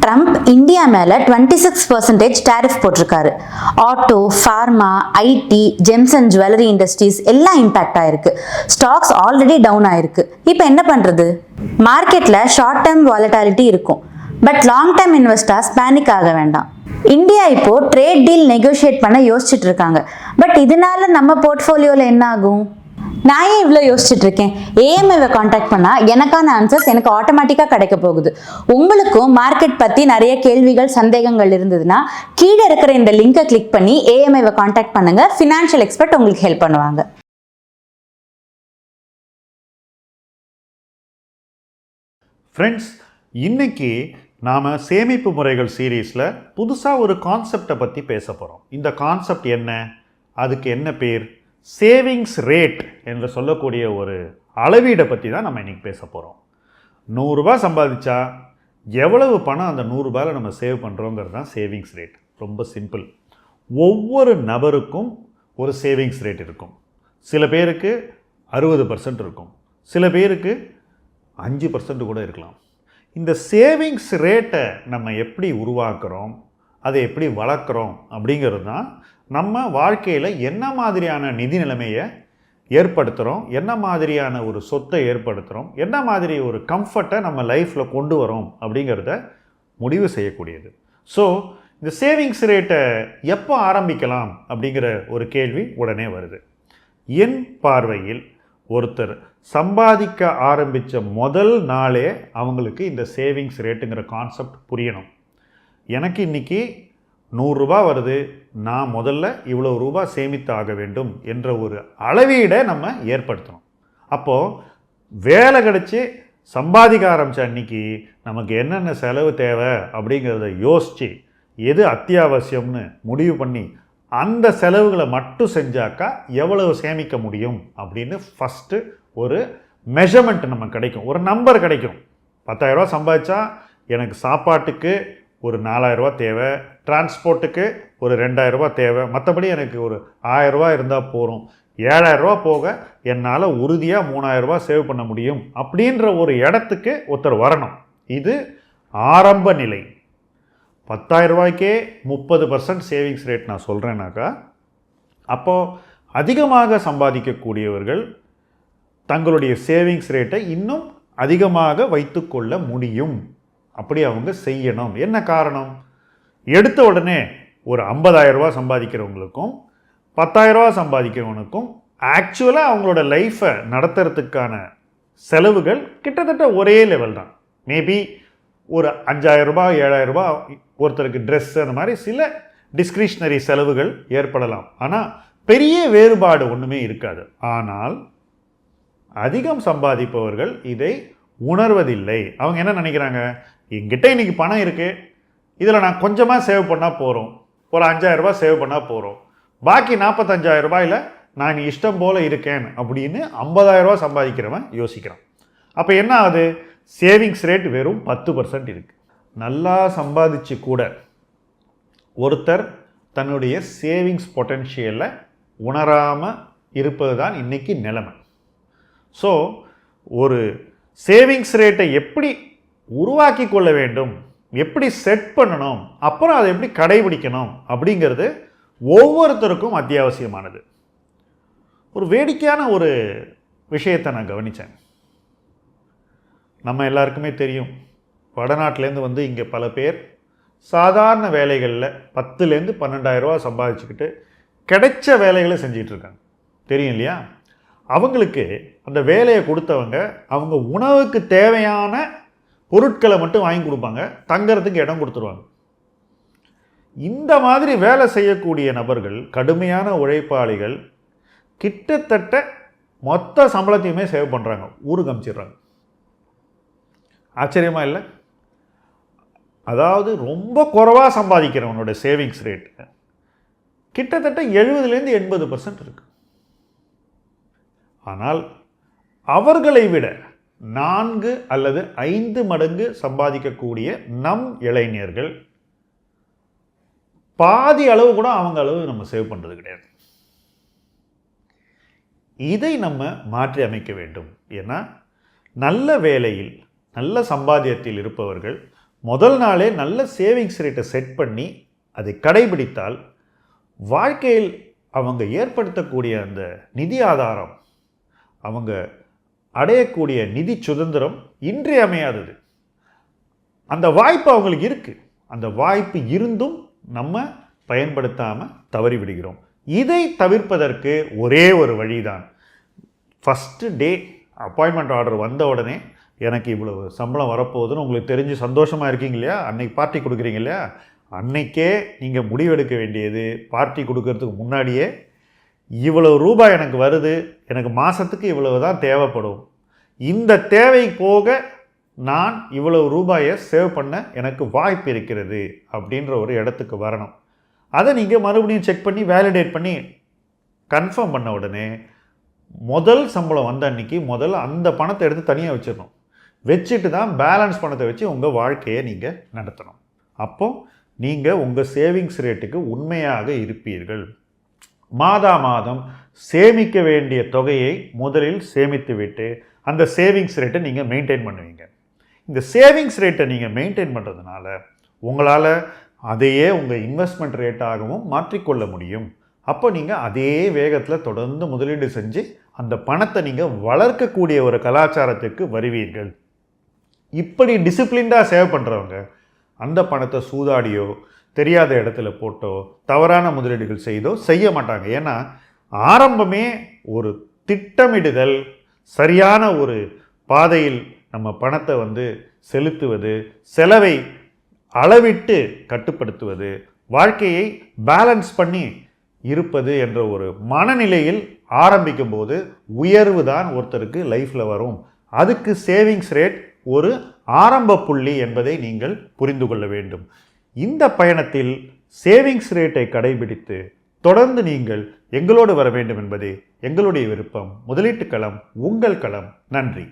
Trump India மேல 26% tariff போட்டிருக்காரு. Auto, pharma, IT, gems and jewellery industries எல்லாம் impact ஆயிருக்கு. ஸ்டாக்ஸ் ஆல்ரெடி டவுன் ஆயிருக்கு. இப்போ என்ன பண்றது? மார்க்கெட்ல ஷார்ட் டேர்ம் வாலட்டாலிட்டி இருக்கும், but long term investors panic ஆக வேண்டாம். இந்தியா இப்போ ட்ரேட் டீல் நெகோஷியேட் பண்ண யோசிச்சுட்டு இருக்காங்க. பட் இதனால நம்ம போர்ட்ஃபோலியோல என்ன ஆகும்? நான் ஏன் இவ்வளோ யோசிச்சுட்டு இருக்கேன்? ஏஎம்ஐவை காண்டாக்ட் பண்ணா எனக்கான ஆன்சர்ஸ் எனக்கு ஆட்டோமேட்டிக்காக கிடைக்க போகுது. உங்களுக்கும் மார்க்கெட் பத்தி நிறைய கேள்விகள், சந்தேகங்கள் இருந்ததுன்னா கீழே இருக்கிற இந்த லிங்கை கிளிக் பண்ணி ஏஎம்ஐவை காண்டாக்ட் பண்ணுங்க. ஃபினான்ஷியல் எக்ஸ்பர்ட் உங்களுக்கு ஹெல்ப் பண்ணுவாங்க. ஃப்ரெண்ட்ஸ், இன்னைக்கு நாம் சேமிப்பு முறைகள் சீரீஸில் புதுசாக ஒரு கான்செப்டை பற்றி பேச போகிறோம். இந்த கான்செப்ட் என்ன? அதுக்கு என்ன பேர்? சேவிங்ஸ் ரேட் என்று சொல்லக்கூடிய ஒரு அளவீடை பற்றி தான் நம்ம இன்றைக்கி பேச போகிறோம். 100 ரூபாய் சம்பாதிச்சா எவ்வளவு பணம் அந்த 100 ரூபாயில் நம்ம சேவ் பண்ணுறோங்கிறது தான் சேவிங்ஸ் ரேட். ரொம்ப சிம்பிள். ஒவ்வொரு நபருக்கும் ஒரு சேவிங்ஸ் ரேட் இருக்கும். சில பேருக்கு 60% இருக்கும், சில பேருக்கு 5% கூட இருக்கலாம். இந்த சேவிங்ஸ் ரேட்டை நம்ம எப்படி உருவாக்குறோம், அதை எப்படி வளர்க்குறோம் அப்படிங்கிறது தான் நம்ம வாழ்க்கையில் என்ன மாதிரியான நிதி நிலைமையை ஏற்படுத்துகிறோம், என்ன மாதிரியான ஒரு சொத்தை ஏற்படுத்துகிறோம், என்ன மாதிரி ஒரு கம்ஃபர்ட்டை நம்ம லைஃப்பில் கொண்டு வரோம் அப்படிங்கிறத முடிவு செய்யக்கூடியது. ஸோ இந்த சேவிங்ஸ் ரேட்டை எப்போ ஆரம்பிக்கலாம் அப்படிங்கிற ஒரு கேள்வி உடனே வருது. என் பார்வையில் ஒருத்தர் சம்பாதிக்க ஆரம்பித்த முதல் நாளே அவங்களுக்கு இந்த சேவிங்ஸ் ரேட்டுங்கிற கான்செப்ட் புரியணும். எனக்கு இன்றைக்கி 100 ரூபாய் வருது, நான் முதல்ல இவ்வளோ ரூபா சேமித்து ஆக வேண்டும் என்ற ஒரு அளவீடை நம்ம ஏற்படுத்தணும். அப்போது வேலை கிடச்சி சம்பாதிக்க ஆரம்பித்த அன்றைக்கி நமக்கு என்னென்ன செலவு தேவை அப்படிங்கிறத யோசித்து எது அத்தியாவசியம்னு முடிவு பண்ணி அந்த செலவுகளை மட்டும் செஞ்சாக்கா எவ்வளவு சேமிக்க முடியும் அப்படின்னு ஃபஸ்ட்டு ஒரு மெஷர்மெண்ட் நமக்கு கிடைக்கும், ஒரு நம்பர் கிடைக்கும். 10,000 ரூபா சம்பாதிச்சா எனக்கு சாப்பாட்டுக்கு ஒரு 4,000 ரூபா தேவை, டிரான்ஸ்போர்ட்டுக்கு ஒரு 2,000 ரூபா தேவை, மற்றபடி எனக்கு ஒரு 1,000 ரூபா இருந்தால் போகும், 7,000 ரூபா போக என்னால் உறுதியாக 3,000 ரூபா சேவ் பண்ண முடியும் அப்படின்ற ஒரு இடத்துக்கு ஒருத்தர் வரணும். இது ஆரம்ப நிலை. 10,000 ரூபாய்க்கே 30% சேவிங்ஸ் ரேட் நான் சொல்கிறேன்னாக்கா, அப்போது அதிகமாக சம்பாதிக்கக்கூடியவர்கள் தங்களுடைய சேவிங்ஸ் ரேட்டை இன்னும் அதிகமாக வைத்து கொள்ள முடியும். அப்படி அவங்க செய்யணும். என்ன காரணம்? எடுத்த உடனே ஒரு 50,000 ரூபா சம்பாதிக்கிறவங்களுக்கும் 10,000 ரூபா சம்பாதிக்கிறவனுக்கும் ஆக்சுவலாக அவங்களோட லைஃப்பை நடத்துறதுக்கான செலவுகள் கிட்டத்தட்ட ஒரே லெவல் தான். மேபி ஒரு 5,000 ரூபாய் 7,000 ரூபாய் ஒருத்தருக்கு ட்ரெஸ், அந்த மாதிரி சில டிஸ்கிரிஷ்னரி செலவுகள் ஏற்படலாம். ஆனால் பெரிய வேறுபாடு ஒன்றுமே இருக்காது. ஆனால் அதிகம் சம்பாதிப்பவர்கள் இதை உணர்வதில்லை. அவங்க என்ன நினைக்கிறாங்க, என்கிட்ட இன்றைக்கி பணம் இருக்குது, இதில் நான் கொஞ்சமாக சேவ் பண்ணால் போகிறோம், ஒரு 5,000 ரூபாய் சேவ் பண்ணால் போகிறோம், பாக்கி 45,000 ரூபாயில் நான் இஷ்டம் போல் இருக்கேன் அப்படின்னு 50,000 ரூபாய் சம்பாதிக்கிறவன் யோசிக்கிறான். அப்போ என்ன ஆகுது? சேவிங்ஸ் ரேட் வெறும் 10% இருக்குது. நல்லா சம்பாதிச்சு கூட ஒருத்தர் தன்னுடைய சேவிங்ஸ் பொட்டென்ஷியலை உணராமல் இருப்பது தான் இன்றைக்கி நிலைமை. ஸோ ஒரு சேவிங்ஸ் ரேட்டை எப்படி உருவாக்கி கொள்ள வேண்டும், எப்படி செட் பண்ணணும், அப்புறம் அதை எப்படி கடைபிடிக்கணும் அப்படிங்கிறது ஒவ்வொருத்தருக்கும் அத்தியாவசியமானது. ஒரு வேடிக்கையான ஒரு விஷயத்தை நான் கவனித்தேன். நம்ம எல்லாருக்குமே தெரியும், வடநாட்டிலேருந்து வந்து இங்கே பல பேர் சாதாரண வேலைகளில் 10,000 to 12,000 ரூபா சம்பாதிச்சுக்கிட்டு கிடைச்ச வேலைகளை செஞ்சிட்ருக்காங்க. தெரியும் இல்லையா? அவங்களுக்கு அந்த வேலையை கொடுத்தவங்க அவங்க உணவுக்கு தேவையான பொருட்களை மட்டும் வாங்கி கொடுப்பாங்க, தங்கிறதுக்கு இடம் கொடுத்துருவாங்க. இந்த மாதிரி வேலை செய்யக்கூடிய நபர்கள், கடுமையான உழைப்பாளிகள், கிட்டத்தட்ட மொத்த சம்பளத்தையுமே சேவ் பண்ணுறாங்க, ஊருக்கு அனுப்பிச்சிடுறாங்க. ஆச்சரியமா இல்லை? அதாவது ரொம்ப குறைவாக சம்பாதிக்கிறவனோட சேவிங்ஸ் ரேட் கிட்டத்தட்ட 70% to 80% இருக்கு. ஆனால் அவர்களை விட 4 அல்லது 5 மடங்கு சம்பாதிக்கக்கூடிய நம் இளைஞர்கள் பாதி அளவு கூட அவங்க அளவு நம்ம சேவ் பண்ணுறது கிடையாது. இதை நம்ம மாற்றி அமைக்க வேண்டும். ஏன்னா நல்ல வேலையில் நல்ல சம்பாத்தியத்தில் இருப்பவர்கள் முதல் நாளே நல்ல சேவிங்ஸ் ரேட்டை செட் பண்ணி அதை கடைபிடித்தால் வாழ்க்கையில் அவங்க ஏற்படுத்தக்கூடிய அந்த நிதி ஆதாரம், அவங்க அடையக்கூடிய நிதி சுதந்திரம் இன்றியமையாதது. அந்த வாய்ப்பு அவங்களுக்கு இருக்குது. அந்த வாய்ப்பு இருந்தும் நம்ம பயன்படுத்தாமல் தவறி விடுகிறோம். இதை தவிர்ப்பதற்கு ஒரே ஒரு வழிதான். ஃபஸ்ட்டு டே அப்பாயின்மெண்ட் ஆர்டர் வந்த உடனே எனக்கு இவ்வளவு சம்பளம் வரப்போகுதுன்னு உங்களுக்கு தெரிஞ்சு சந்தோஷமாக இருக்கீங்க இல்லையா, அன்னைக்கு பார்ட்டி கொடுக்குறீங்க இல்லையா, அன்னைக்கே நீங்கள் முடிவெடுக்க வேண்டியது, பார்ட்டி கொடுக்கறதுக்கு முன்னாடியே இவ்வளவு ரூபாய் எனக்கு வருது, எனக்கு மாதத்துக்கு இவ்வளவு தான் தேவைப்படும், இந்த தேவை போக நான் இவ்வளவு ரூபாயை சேவ் பண்ண எனக்கு வாய்ப்பு இருக்கிறது அப்படின்ற ஒரு இடத்துக்கு வரணும். அதை நீங்கள் மறுபடியும் செக் பண்ணி வேலிடேட் பண்ணி கன்ஃபார்ம் பண்ண உடனே முதல் சம்பளம் வந்த அன்றைக்கி முதல்ல அந்த பணத்தை எடுத்து தனியாக வச்சிடணும். வச்சுட்டு தான் பேலன்ஸ் பணத்தை வச்சு உங்கள் வாழ்க்கையை நீங்கள் நடத்தணும். அப்போ நீங்கள் உங்கள் சேவிங்ஸ் ரேட்டுக்கு உண்மையாக இருப்பீர்கள். மாதா மாதம் சேமிக்க வேண்டிய தொகையை முதலில் சேமித்து விட்டு அந்த சேவிங்ஸ் ரேட்டை நீங்கள் மெயின்டைன் பண்ணுவீங்க. இந்த சேவிங்ஸ் ரேட்டை நீங்கள் மெயின்டைன் பண்ணுறதுனால உங்களால் அதையே உங்கள் இன்வெஸ்ட்மெண்ட் ரேட்டாகவும் மாற்றிக்கொள்ள முடியும். அப்போ நீங்கள் அதே வேகத்தில் தொடர்ந்து முதலீடு செஞ்சு அந்த பணத்தை நீங்கள் வளர்க்கக்கூடிய ஒரு கலாச்சாரத்துக்கு வருவீர்கள். இப்படி டிசிப்ளின்டாக சேவ் பண்ணுறவங்க அந்த பணத்தை சூதாடியோ தெரியாத இடத்துல போட்டோ தவறான முதலீடுகள் செய்தோ செய்ய மாட்டாங்க. ஏன்னா ஆரம்பமே ஒரு திட்டமிடுதல், சரியான ஒரு பாதையில் நம்ம பணத்தை செலுத்துவது, செலவை அளவிட்டு கட்டுப்படுத்துவது, வாழ்க்கையை பேலன்ஸ் பண்ணி இருப்பது என்ற ஒரு மனநிலையில் ஆரம்பிக்கும் போது உயர்வு தான் ஒருத்தருக்கு லைஃப்பில் வரும். அதுக்கு சேவிங்ஸ் ரேட் ஒரு ஆரம்ப புள்ளி என்பதை நீங்கள் புரிந்து கொள்ள வேண்டும். இந்த பயணத்தில் சேவிங்ஸ் ரேட்டை கடைபிடித்து தொடர்ந்து நீங்கள் எங்களோடு வர வேண்டும் என்பதே எங்களுடைய விருப்பம். முதலீட்டு களம், உங்கள் களம். நன்றி.